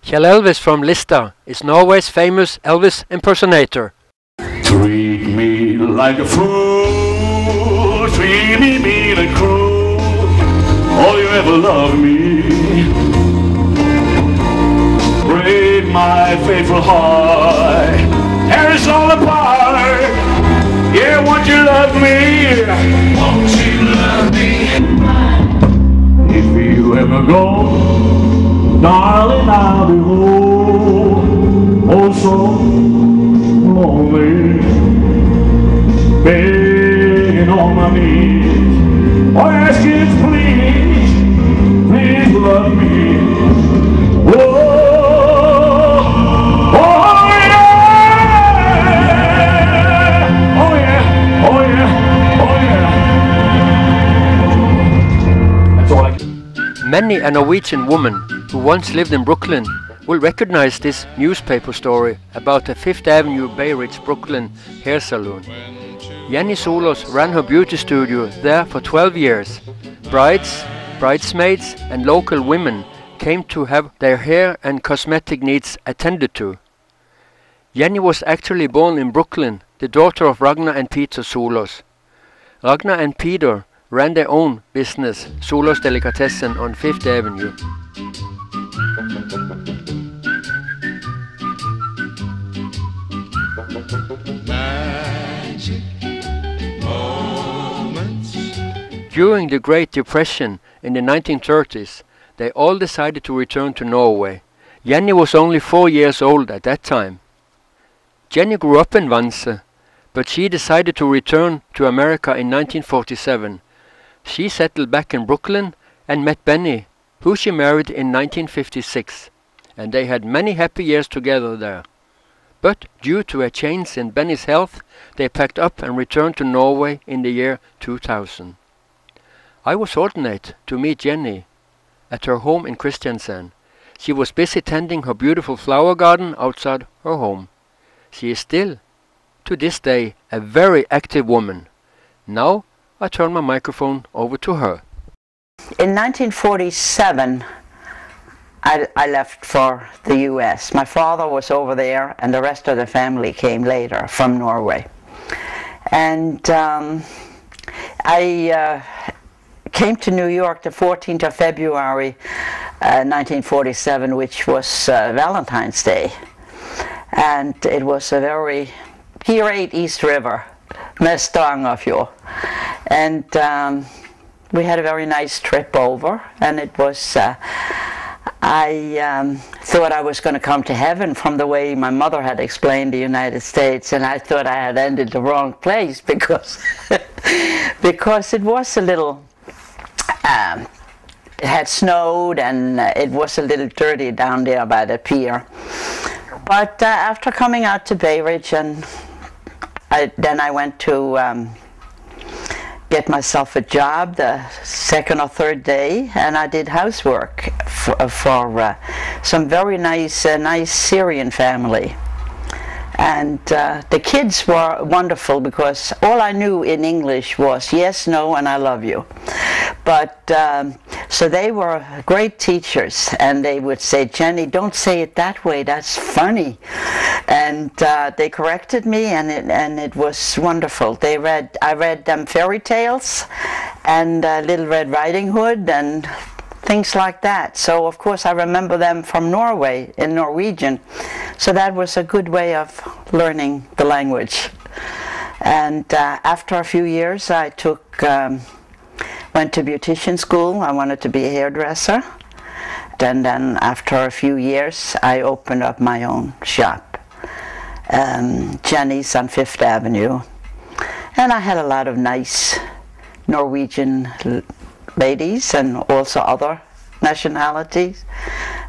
Kjell Elvis from Lista is Norway's famous Elvis impersonator. Treat me like a fool, treat me mean and cruel, all you ever loved me. Break my faithful heart, tear us all apart. Yeah, won't you love me? Won't you love me? If you ever go, darling, I'll be home. Oh, so lonely, begging on my knees. Oh, yes, kids, please, please love me. Oh, oh yeah, oh yeah, oh yeah, oh yeah. That's all I can. Many a Norwegian woman who once lived in Brooklyn will recognize this newspaper story about the Fifth Avenue Bay Ridge Brooklyn hair salon. Jenny Solås ran her beauty studio there for 12 years. Brides, bridesmaids and local women came to have their hair and cosmetic needs attended to. Jenny was actually born in Brooklyn, the daughter of Ragnar and Peter Solås. Ragnar and Peter ran their own business, Solås Delikatessen on Fifth Avenue. During the Great Depression in the 1930s, they all decided to return to Norway. Jenny was only 4 years old at that time. Jenny grew up in Vanse, but she decided to return to America in 1947. She settled back in Brooklyn and met Benny, who she married in 1956, and they had many happy years together there. But due to a change in Benny's health, they packed up and returned to Norway in the year 2000. I was fortunate to meet Jenny at her home in Kristiansand. She was busy tending her beautiful flower garden outside her home. She is still, to this day, a very active woman. Now I turn my microphone over to her. In 1947, I left for the US. My father was over there and the rest of the family came later from Norway. And I came to New York the 14th of February 1947, which was Valentine's Day. And it was a very, here ate East River, mest of you. And we had a very nice trip over, and it was, I thought I was going to come to heaven from the way my mother had explained the United States, and I thought I had ended the wrong place because, because it was a little, it had snowed and it was a little dirty down there by the pier. But after coming out to Bay Ridge, and then I went to get myself a job the second or third day, and I did housework for some very nice Syrian family. And the kids were wonderful because all I knew in English was yes, no, and I love you. But so they were great teachers, and they would say, Jenny, don't say it that way, that's funny. And they corrected me, and it was wonderful. I read them fairy tales and Little Red Riding Hood and things like that. So of course I remember them from Norway in Norwegian. So that was a good way of learning the language. And after a few years I went to beautician school. I wanted to be a hairdresser. And then after a few years I opened up my own shop, Jenny's on Fifth Avenue. And I had a lot of nice Norwegian ladies and also other nationalities,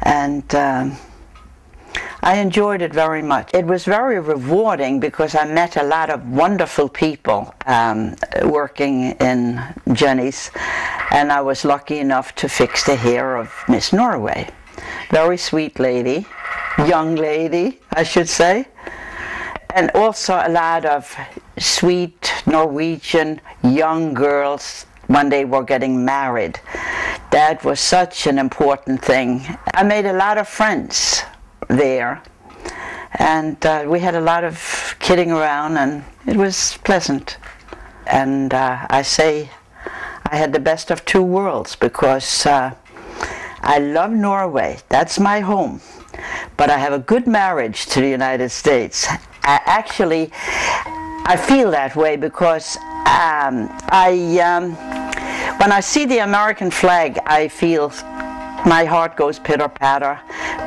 and I enjoyed it very much. It was very rewarding because I met a lot of wonderful people working in Jenny's, and I was lucky enough to fix the hair of Miss Norway. Very sweet lady, young lady I should say, and also a lot of sweet Norwegian young girls when they were getting married. That was such an important thing. I made a lot of friends there, and we had a lot of kidding around, and it was pleasant. And I say I had the best of two worlds, because I love Norway. That's my home. But I have a good marriage to the United States. I feel that way because when I see the American flag, I feel my heart goes pitter-patter.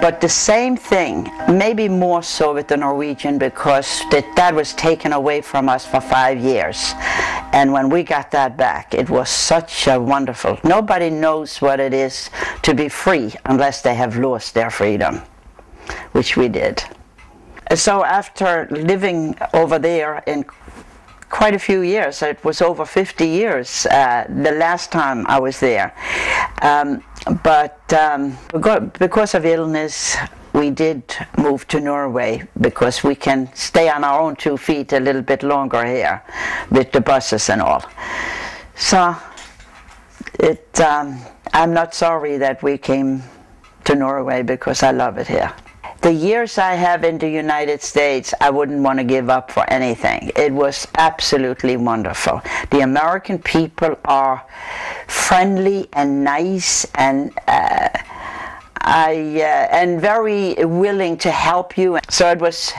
But the same thing, maybe more so with the Norwegian, because that was taken away from us for 5 years. And when we got that back, it was such a wonderful. Nobody knows what it is to be free unless they have lost their freedom, which we did. So after living over there in quite a few years, it was over 50 years the last time I was there. Because of illness, we did move to Norway, because we can stay on our own 2 feet a little bit longer here with the buses and all. So I'm not sorry that we came to Norway, because I love it here. The years I have in the United States, I wouldn't want to give up for anything. It was absolutely wonderful. The American people are friendly and nice, and and very willing to help you. So it was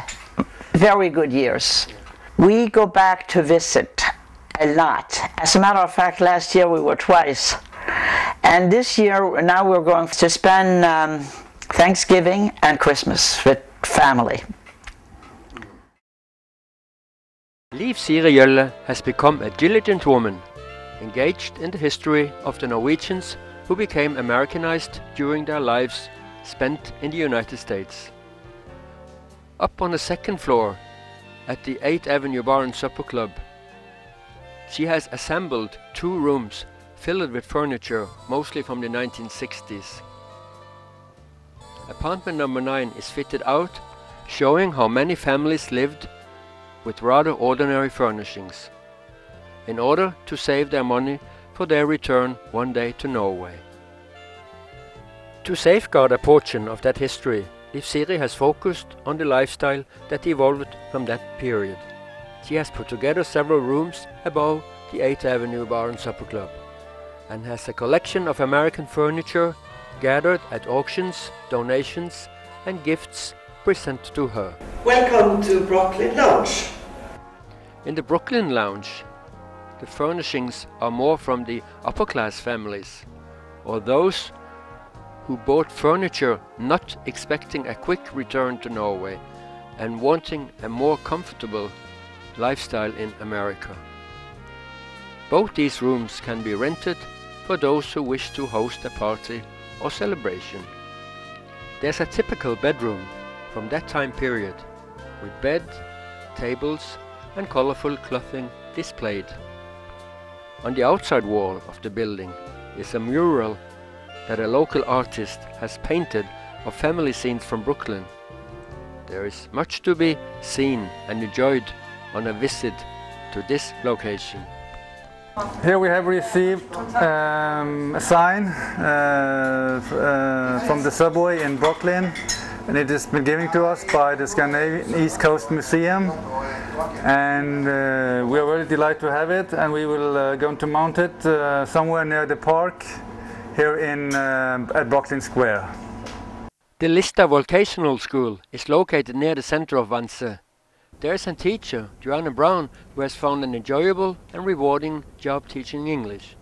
very good years. We go back to visit a lot. As a matter of fact, last year we were twice. And this year, now we're going to spend Thanksgiving and Christmas with family. Liv Siri Gjølle has become a diligent woman, engaged in the history of the Norwegians who became Americanized during their lives spent in the United States. Up on the second floor at the 8th Avenue Bar and Supper Club, she has assembled 2 rooms filled with furniture, mostly from the 1960s. Apartment number 9 is fitted out, showing how many families lived with rather ordinary furnishings, in order to save their money for their return one day to Norway. To safeguard a portion of that history, Liv Siri has focused on the lifestyle that evolved from that period. She has put together several rooms above the 8th Avenue Bar and Supper Club, and has a collection of American furniture gathered at auctions, donations and gifts presented to her. Welcome to Brooklyn Lounge. In the Brooklyn Lounge, the furnishings are more from the upper class families, or those who bought furniture not expecting a quick return to Norway and wanting a more comfortable lifestyle in America. Both these rooms can be rented for those who wish to host a party or celebration. There's a typical bedroom from that time period, with bed, tables and colorful clothing displayed. On the outside wall of the building is a mural that a local artist has painted of family scenes from Brooklyn. There is much to be seen and enjoyed on a visit to this location. Here we have received a sign from the subway in Brooklyn, and it has been given to us by the Scandinavian East Coast Museum, and we are very delighted to have it, and we will going to mount it somewhere near the park here at Brooklyn Square. The Lista Vocational School is located near the center of Vanse. There is a teacher, Joanna Brown, who has found an enjoyable and rewarding job teaching English.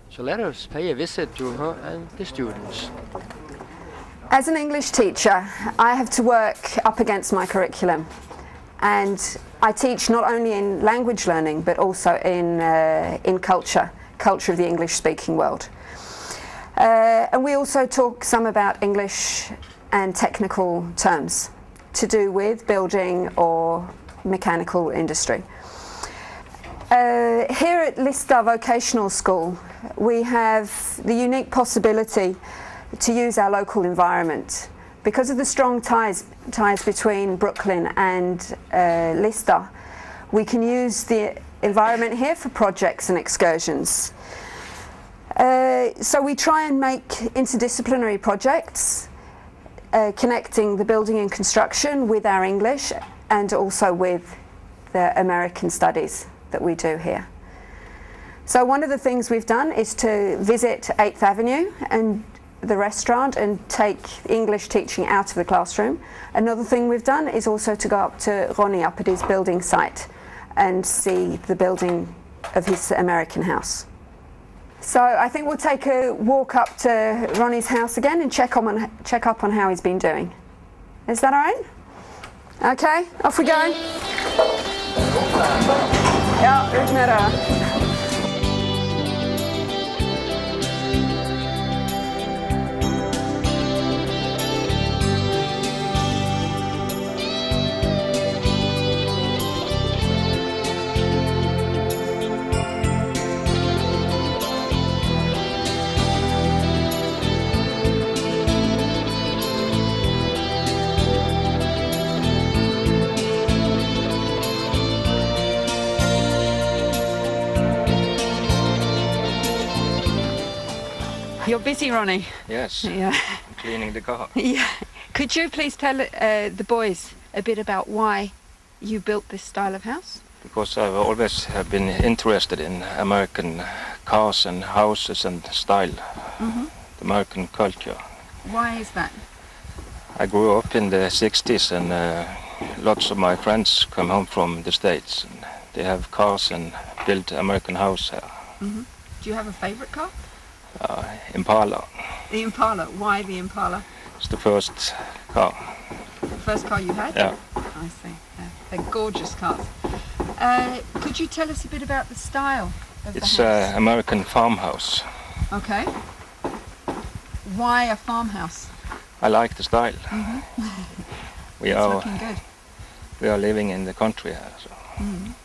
So let us pay a visit to her and the students. As an English teacher, I have to work up against my curriculum, and I teach not only in language learning but also in culture of the English-speaking world. And we also talk some about English and technical terms to do with building or mechanical industry. Here at Lista Vocational School, we have the unique possibility to use our local environment. Because of the strong ties between Brooklyn and Lista, we can use the environment here for projects and excursions. So we try and make interdisciplinary projects connecting the building and construction with our English and also with the American studies that we do here. So one of the things we've done is to visit 8th Avenue and the restaurant and take English teaching out of the classroom. Another thing we've done is also to go up to Ronnie up at his building site and see the building of his American house. So I think we'll take a walk up to Ronnie's house again and check up on how he's been doing. Is that all right? Okay, off we go. Ja, ut med det. You're busy, Ronnie. Yes, Yeah. I'm cleaning the car. Yeah. Could you please tell the boys a bit about why you built this style of house? Because I've always have been interested in American cars and houses and style, the American culture. Why is that? I grew up in the 60s and lots of my friends come home from the States. And they have cars and build American house here. Do you have a favourite car? Impala. The Impala. Why the Impala? It's the first car. The first car you had? Yeah. I see. Yeah. They're gorgeous cars. Could you tell us a bit about the style of It's the house? an American farmhouse. Okay. Why a farmhouse? I like the style. We It's are looking good. we are living in the country here, so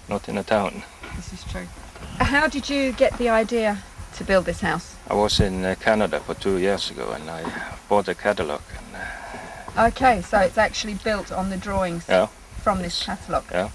not in a town. This is true. How did you get the idea to build this house? I was in Canada for 2 years ago and I bought a catalogue. And, Okay, so it's actually built on the drawings yeah, from this catalogue. yeah.